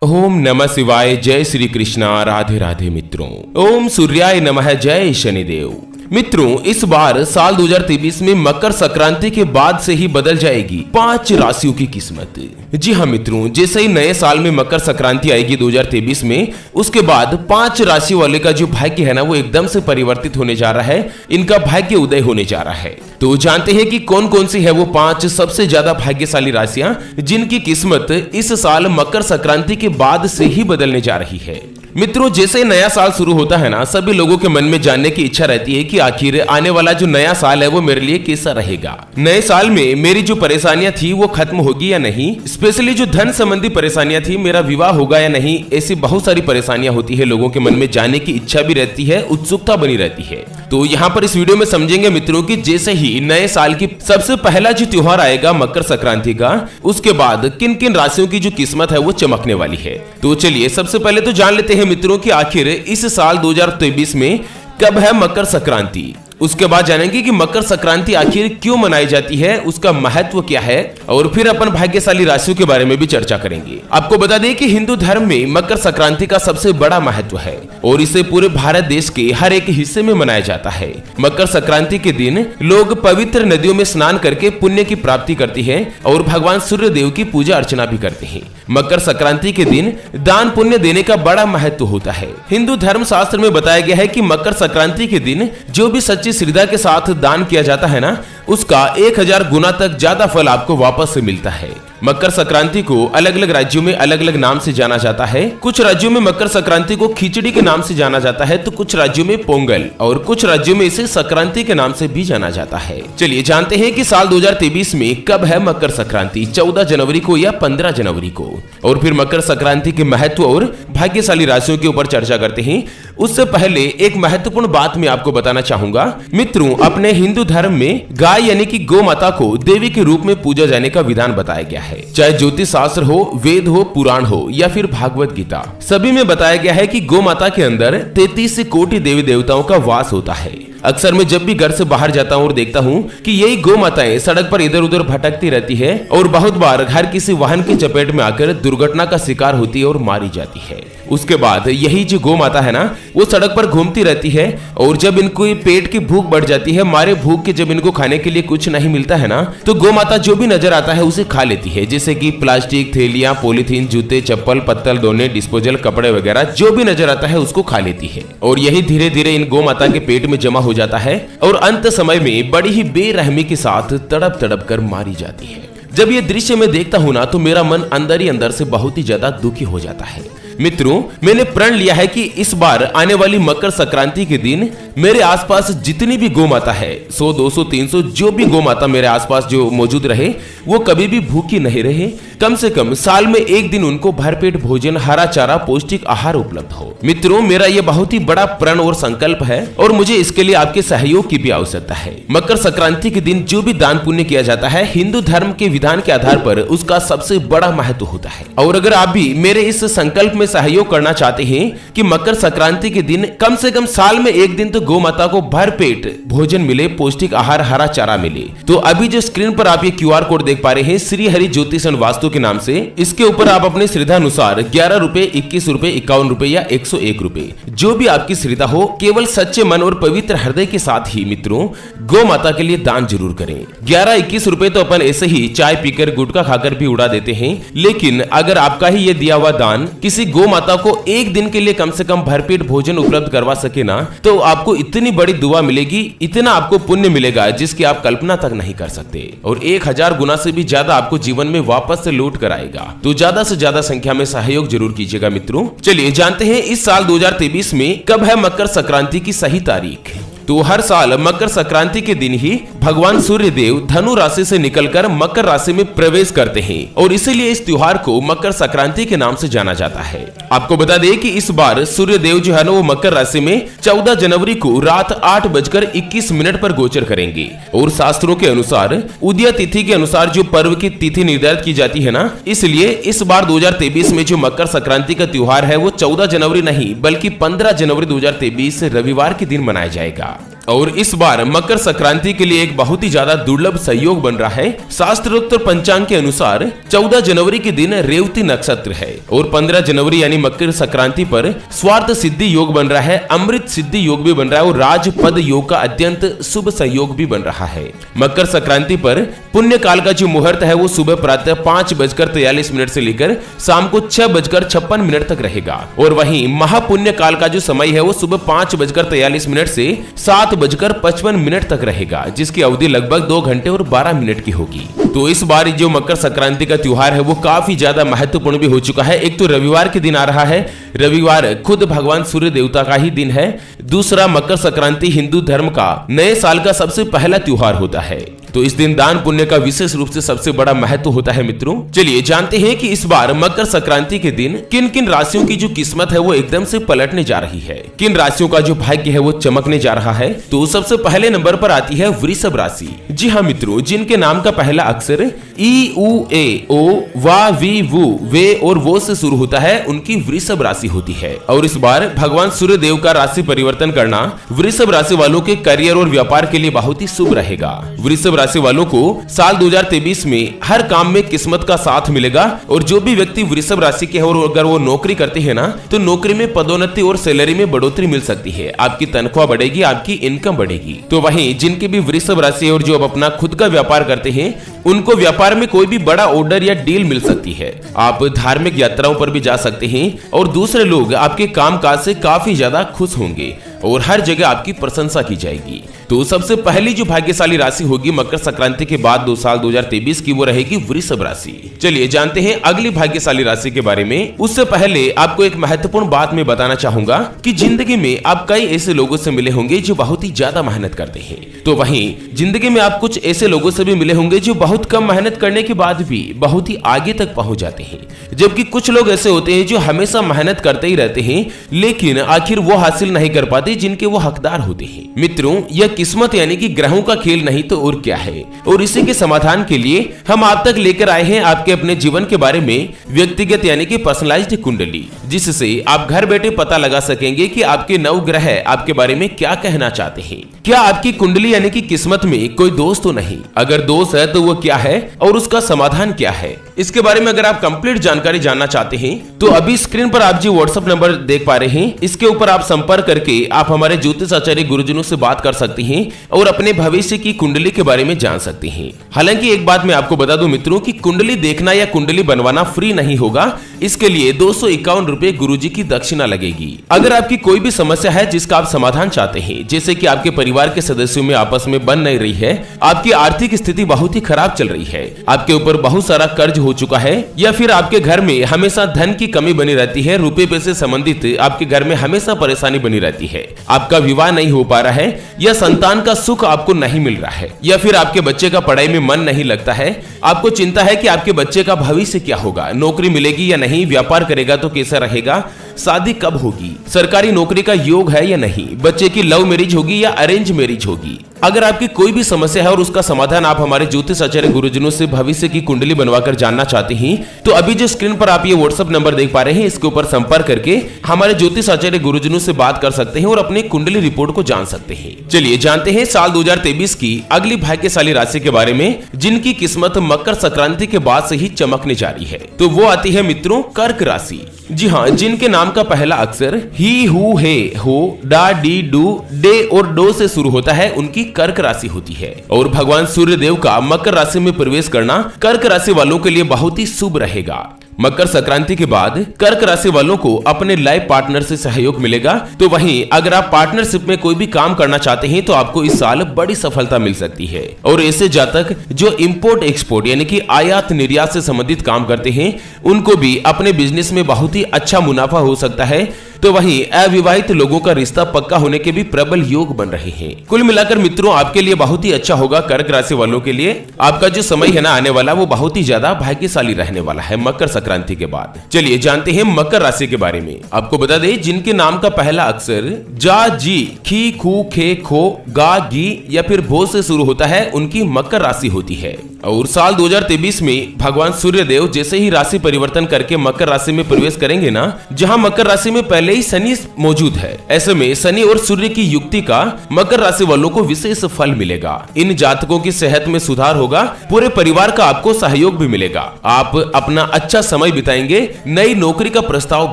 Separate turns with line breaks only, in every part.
ओम नमः शिवाय। जय श्री कृष्णा। राधे राधे मित्रों। ओम सूर्याय नमः। जय शनिदेव। मित्रों, इस बार साल 2023 में मकर संक्रांति के बाद से ही बदल जाएगी 5 राशियों की किस्मत। जी हाँ मित्रों, जैसे ही नए साल में मकर संक्रांति आएगी 2023 में, उसके बाद 5 राशि वाले का जो भाग्य है ना, वो एकदम से परिवर्तित होने जा रहा है। इनका भाग्य उदय होने जा रहा है। तो जानते हैं कि कौन कौन सी है वो 5 सबसे ज्यादा भाग्यशाली राशियां जिनकी किस्मत इस साल मकर संक्रांति के बाद से ही बदलने जा रही है। मित्रों, जैसे नया साल शुरू होता है ना, सभी लोगों के मन में जानने की इच्छा रहती है कि आखिर आने वाला जो नया साल है वो मेरे लिए कैसा रहेगा। नए साल में मेरी जो परेशानियां थी वो खत्म होगी या नहीं, स्पेशली जो धन संबंधी परेशानियां थी, मेरा विवाह होगा या नहीं, ऐसी बहुत सारी परेशानियां होती है। लोगों के मन में जानने की इच्छा भी रहती है, उत्सुकता बनी रहती है। तो यहाँ पर इस वीडियो में समझेंगे मित्रों कि जैसे ही नए साल की सबसे पहला जो त्योहार आएगा मकर संक्रांति का, उसके बाद किन किन राशियों की जो किस्मत है वो चमकने वाली है। तो चलिए सबसे पहले तो जान लेते हैं मित्रों कि आखिर इस साल 2023 में कब है मकर संक्रांति। उसके बाद जानेंगे कि मकर संक्रांति आखिर क्यों मनाई जाती है, उसका महत्व क्या है, और फिर अपन भाग्यशाली राशियों के बारे में भी चर्चा करेंगे। आपको बता दें कि हिंदू धर्म में मकर संक्रांति का सबसे बड़ा महत्व है और इसे पूरे भारत देश के हर एक हिस्से में मनाया जाता है। मकर संक्रांति के दिन लोग पवित्र नदियों में स्नान करके पुण्य की प्राप्ति करते हैं और भगवान सूर्य देव की पूजा अर्चना भी करते हैं। मकर संक्रांति के दिन दान पुण्य देने का बड़ा महत्व होता है। हिंदू धर्म शास्त्र में बताया गया है कि मकर संक्रांति के दिन जो भी सच्ची श्रद्धा के साथ दान किया जाता है ना, उसका 1000 गुना तक ज्यादा फल आपको वापस से मिलता है। मकर संक्रांति को अलग अलग राज्यों में अलग अलग नाम से जाना जाता है। कुछ राज्यों में मकर संक्रांति को खिचड़ी के नाम से जाना जाता है, तो कुछ राज्यों में पोंगल, और कुछ राज्यों में इसे संक्रांति के नाम से भी जाना जाता है। चलिए जानते हैं कि साल 2023 में कब है मकर संक्रांति, 14 जनवरी को या 15 जनवरी को। और फिर मकर संक्रांति के महत्व और भाग्यशाली राशियों के ऊपर चर्चा करते हैं। उससे पहले एक महत्वपूर्ण बात मैं आपको बताना चाहूंगा। मित्रों, अपने हिंदू धर्म में गाय यानी कि गौ माता को देवी के रूप में पूजा जाने का विधान बताया गया है। चाहे ज्योतिष शास्त्र हो, वेद हो, पुराण हो या फिर भागवत गीता, सभी में बताया गया है कि गौ माता के अंदर 33 कोटि देवी देवताओं का वास होता है। अक्सर मैं जब भी घर से बाहर जाता हूँ और देखता हूँ कि यही गौ माताएं सड़क पर इधर उधर भटकती रहती है और बहुत बार हर किसी वाहन की चपेट में आकर दुर्घटना का शिकार होती है और मारी जाती है। उसके बाद यही जो गौ माता है ना, वो सड़क पर घूमती रहती है और जब इनको पेट की भूख बढ़ जाती है, मारे भूख के जब इनको खाने के लिए कुछ नहीं मिलता है ना, तो गौ माता जो भी नजर आता है उसे खा लेती है, जैसे कि प्लास्टिक, थैलियां, पॉलीथीन, जूते, चप्पल, पत्तल, दोने, डिस्पोजल, कपड़े वगैरह जो भी नजर आता है उसको खा लेती है। और यही धीरे धीरे इन गौ माता के पेट में जमा हो जाता है और अंत समय में बड़ी ही बेरहमी के साथ तड़प तड़प कर मारी जाती है। जब ये दृश्य मैं देखता हूं ना, तो मेरा मन अंदर ही अंदर से बहुत ही ज्यादा दुखी हो जाता है। मित्रों, मैंने प्रण लिया है कि इस बार आने वाली मकर संक्रांति के दिन मेरे आसपास जितनी भी गौ माता है, 100, 200, 300 जो भी गौ माता मेरे आसपास जो मौजूद रहे, वो कभी भी भूखी नहीं रहे। कम से कम साल में एक दिन उनको भरपेट भोजन, हरा चारा, पौष्टिक आहार उपलब्ध हो। मित्रों, मेरा ये बहुत ही बड़ा प्रण और संकल्प है और मुझे इसके लिए आपके सहयोग की भी आवश्यकता है। मकर संक्रांति के दिन जो भी दान पुण्य किया जाता है, हिंदू धर्म के विधान के आधार पर उसका सबसे बड़ा महत्व होता है। और अगर आप भी मेरे इस संकल्प में सहयोग करना चाहते हैं कि मकर संक्रांति के दिन कम से कम साल में एक दिन तो गौ माता को भरपेट भोजन मिले, पौष्टिक आहार, हरा चारा मिले, तो अभी जो स्क्रीन पर आप ये QR कोड देख पा रहे हैं, श्री हरि ज्योतिष एंड वास्तु के नाम से, इसके ऊपर आप अपने श्रद्धा अनुसार 11 रुपए, 21 रुपए, 51 रुपए या 101 रुपए, जो भी आपकी श्रद्धा हो, केवल सच्चे मन और पवित्र हृदय के साथ ही मित्रों गौ माता के लिए दान जरूर करें। 11-21 रुपए तो अपन ऐसे ही चाय पीकर, गुटखा खाकर भी उड़ा देते हैं, लेकिन अगर आपका ही ये दिया हुआ दान किसी गौ माता को एक दिन के लिए कम से कम भरपेट भोजन उपलब्ध करवा सके ना, तो आपको इतनी बड़ी दुआ मिलेगी, इतना आपको पुण्य मिलेगा जिसकी आप कल्पना तक नहीं कर सकते, और 1000 गुना से भी ज्यादा आपको जीवन में वापस से लौट कर आएगा। तो ज्यादा से ज्यादा संख्या में सहयोग जरूर कीजिएगा मित्रों। चलिए जानते हैं इस साल 2023 में कब है मकर संक्रांति की सही तारीख। तो हर साल मकर संक्रांति के दिन ही भगवान सूर्य देव धनु राशि से निकलकर मकर राशि में प्रवेश करते हैं और इसीलिए इस त्योहार को मकर संक्रांति के नाम से जाना जाता है। आपको बता दें कि इस बार सूर्य देव जो है ना, वो मकर राशि में 14 जनवरी को रात 8:21 पर गोचर करेंगे। और शास्त्रों के अनुसार उदय तिथि के अनुसार जो पर्व की तिथि निर्धारित की जाती है ना, इसलिए इस बार 2023 में जो मकर संक्रांति का त्योहार है वो 14 जनवरी नहीं बल्कि 15 जनवरी 2023 रविवार के दिन मनाया जाएगा। और इस बार मकर संक्रांति के लिए एक बहुत ही ज्यादा दुर्लभ संयोग बन रहा है। शास्त्रोक्त पंचांग के अनुसार 14 जनवरी के दिन रेवती नक्षत्र है और 15 जनवरी यानी मकर संक्रांति पर स्वार्थ सिद्धि योग बन रहा है, अमृत सिद्धि योग भी बन रहा है और राजपद योग का अत्यंत शुभ संयोग भी बन रहा है। मकर संक्रांति पर पुण्य काल का जो मुहूर्त है वो सुबह प्रातः 5:43 से लेकर शाम को 6:56 तक रहेगा और वहीं महापुण्य काल का जो समय है वो सुबह 5:43 से 7:55 तक रहेगा, जिसकी अवधि लगभग 2 घंटे और 12 मिनट की होगी। तो इस बार जो मकर संक्रांति का त्योहार है वो काफी ज्यादा महत्वपूर्ण भी हो चुका है। एक तो रविवार के दिन आ रहा है, रविवार खुद भगवान सूर्य देवता का ही दिन है। दूसरा, मकर संक्रांति हिंदू धर्म का नए साल का सबसे पहला त्योहार होता है, तो इस दिन दान पुण्य का विशेष रूप से सबसे बड़ा महत्व होता है। मित्रों, चलिए जानते हैं कि इस बार मकर संक्रांति के दिन किन किन राशियों की जो किस्मत है वो एकदम से पलटने जा रही है, किन राशियों का जो भाग्य है वो चमकने जा रहा है। तो सबसे पहले नंबर पर आती है वृषभ राशि। जी हाँ मित्रों, जिनके नाम का पहला अक्षर ई उ ए ओ वा वी वु वे और वो से शुरू होता है, उनकी वृषभ राशि होती है। और इस बार भगवान सूर्य देव का राशि परिवर्तन करना वृषभ राशि वालों के करियर और व्यापार के लिए बहुत ही शुभ रहेगा। वृषभ राशि वालों को साल 2023 में हर काम में किस्मत का साथ मिलेगा और जो भी व्यक्ति वृषभ राशि के हैं और अगर वो नौकरी करते हैं ना, तो नौकरी में पदोन्नति और सैलरी में बढ़ोतरी मिल सकती है, आपकी तनख्वाह बढ़ेगी, आपकी इनकम बढ़ेगी। तो वहीं जिनकी भी वृषभ राशि और जो अब अपना खुद का व्यापार करते हैं, उनको व्यापार में कोई भी बड़ा ऑर्डर या डील मिल सकती है। आप धार्मिक यात्राओं पर भी जा सकते हैं और दूसरे लोग आपके कामकाज से काफी ज्यादा खुश होंगे और हर जगह आपकी प्रशंसा की जाएगी। तो सबसे पहली जो भाग्यशाली राशि होगी मकर संक्रांति के बाद 2 साल 2023 की, वो रहेगी वृषभ राशि। चलिए जानते हैं अगली भाग्यशाली राशि के बारे में। उससे पहले आपको एक महत्वपूर्ण बात मैं बताना चाहूंगा कि जिंदगी में आप कई ऐसे लोगों से मिले होंगे जो बहुत ही ज्यादा मेहनत करते हैं, तो वहीं जिंदगी में आप कुछ ऐसे लोगों से भी मिले होंगे जो बहुत कम मेहनत करने के बाद भी बहुत ही आगे तक पहुंच जाते हैं, जबकि कुछ लोग ऐसे होते हैं जो हमेशा मेहनत करते ही रहते हैं लेकिन आखिर वो हासिल नहीं कर पाते जिनके वो हकदार होते हैं। मित्रों, यह किस्मत यानी कि ग्रहों का खेल नहीं तो और क्या है, और इसी के समाधान के लिए हम आप तक लेकर आए हैं आपके अपने जीवन के बारे में व्यक्तिगत यानी कि पर्सनलाइज्ड कुंडली, जिससे आप घर बैठे पता लगा सकेंगे कि आपके 9 ग्रह आपके बारे में क्या कहना चाहते हैं। क्या आपकी कुंडली यानी कि किस्मत में कोई दोष तो नहीं, अगर दोष है तो वो क्या है और उसका समाधान क्या है, इसके बारे में अगर आप कंप्लीट जानकारी जानना चाहते हैं तो अभी स्क्रीन पर आप जो व्हाट्सएप नंबर देख पा रहे हैं, इसके ऊपर आप संपर्क करके आप हमारे ज्योतिष आचार्य गुरुजनों से बात कर सकते हैं और अपने भविष्य की कुंडली के बारे में जान सकते हैं। हालांकि एक बात मैं आपको बता दूं मित्रों कि कुंडली देखना या कुंडली बनवाना फ्री नहीं होगा, इसके लिए 251 रुपए गुरुजी की दक्षिणा लगेगी। अगर आपकी कोई भी समस्या है जिसका आप समाधान चाहते हैं, जैसे कि आपके परिवार के सदस्यों में आपस में बन नहीं रही है, आपकी आर्थिक स्थिति बहुत ही खराब चल रही है, आपके ऊपर बहुत सारा कर्ज हो चुका है, या फिर आपके घर में हमेशा धन की कमी बनी रहती है, रुपए पैसे संबंधित आपके घर में हमेशा परेशानी बनी रहती है, आपका विवाह नहीं हो पा रहा है, या संतान का सुख आपको नहीं मिल रहा है, या फिर आपके बच्चे का पढ़ाई में मन नहीं लगता है, आपको चिंता है कि आपके बच्चे का भविष्य क्या होगा, नौकरी मिलेगी या नहीं, व्यापार करेगा तो कैसा रहेगा, शादी कब होगी, सरकारी नौकरी का योग है या नहीं, बच्चे की लव मैरिज होगी या अरेंज मैरिज होगी। अगर आपकी कोई भी समस्या है और उसका समाधान आप हमारे ज्योतिष आचार्य गुरुजनों से भविष्य की कुंडली बनवाकर जानना चाहते हैं, तो अभी जो स्क्रीन पर आप ये व्हाट्सएप नंबर देख पा रहे हैं, इसके ऊपर संपर्क करके हमारे ज्योतिष आचार्य गुरुजनों से बात कर सकते हैं और अपनी कुंडली रिपोर्ट को जान सकते हैं। चलिए जानते हैं साल 2023 की अगली भाग्यशाली राशि के बारे में, जिनकी किस्मत मकर संक्रांति के बाद से ही चमकने जा रही है। तो वो आती है मित्रों कर्क राशि। जी हाँ, जिनके नाम का पहला अक्षर ही हु हे हो डा डी डू डे और डो से शुरू होता है, उनकी कर्क राशि होती है। और भगवान सूर्य देव का मकर राशि में प्रवेश करना कर्क राशि वालों के लिए बहुत ही शुभ रहेगा। मकर संक्रांति के बाद कर्क राशि वालों को अपने लाइफ पार्टनर से सहयोग मिलेगा। तो वहीं अगर आप पार्टनरशिप में कोई भी काम करना चाहते हैं तो आपको इस साल बड़ी सफलता मिल सकती है। और ऐसे जातक जो इंपोर्ट एक्सपोर्ट यानी कि आयात निर्यात से संबंधित काम करते हैं, उनको भी अपने बिजनेस में बहुत ही अच्छा मुनाफा हो सकता है। तो वहीं अविवाहित लोगों का रिश्ता पक्का होने के भी प्रबल योग बन रहे हैं। कुल मिलाकर मित्रों आपके लिए बहुत ही अच्छा होगा। कर्क राशि वालों के लिए आपका जो समय है ना आने वाला, वो बहुत ही ज्यादा भाग्यशाली रहने वाला है मकर संक्रांति के बाद। चलिए जानते हैं मकर राशि के बारे में। आपको बता दें जिनके नाम का पहला अक्षर जा जी खी खू खे खो गा गी या फिर भो से शुरू होता है, उनकी मकर राशि होती है। और साल 2023 में भगवान सूर्य देव जैसे ही राशि परिवर्तन करके मकर राशि में प्रवेश करेंगे ना, जहां मकर राशि में पहले ही शनि मौजूद है, ऐसे में शनि और सूर्य की युक्ति का मकर राशि वालों को विशेष फल मिलेगा। इन जातकों की सेहत में सुधार होगा, पूरे परिवार का आपको सहयोग भी मिलेगा, आप अपना अच्छा समय बिताएंगे, नई नौकरी का प्रस्ताव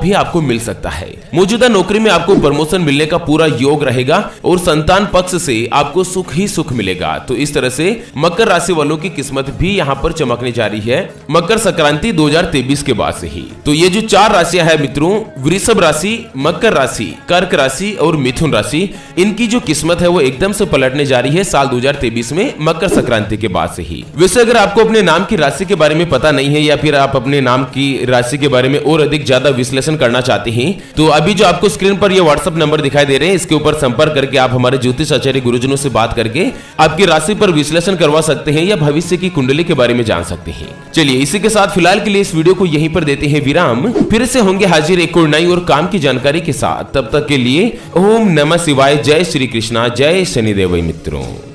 भी आपको मिल सकता है। मौजूदा नौकरी में आपको प्रमोशन मिलने का पूरा योग रहेगा और संतान पक्ष से आपको सुख ही सुख मिलेगा। तो इस तरह से मकर राशि वालों की किस्मत भी यहाँ पर चमकने जा रही है मकर संक्रांति 2023 के बाद से ही। तो ये जो 4 राशियां है मित्रों, वृषभ राशि, मकर राशि, कर्क राशि और मिथुन राशि, इनकी जो किस्मत है वो एकदम से पलटने जा रही है साल 2023 में मकर संक्रांति के बाद से ही। वैसे अगर आपको अपने नाम की राशि के बारे में पता नहीं है या फिर आप अपने नाम की राशि के बारे में और अधिक ज्यादा विश्लेषण करना चाहते हैं, तो अभी जो आपको स्क्रीन पर ये व्हाट्सएप नंबर दिखाई दे रहे हैं, इसके ऊपर संपर्क करके आप हमारे ज्योतिष आचार्य गुरुजनों से बात करके आपकी राशि पर विश्लेषण करवा सकते हैं या भविष्य की कुंडली के बारे में जान सकते हैं। चलिए इसी के साथ फिलहाल के लिए इस वीडियो को यहीं पर देते हैं विराम, फिर से होंगे हाजिर एक और नई और काम की जानकारी के साथ। तब तक के लिए ओम नमः शिवाय, जय श्री कृष्णा, जय शनिदेव मित्रों।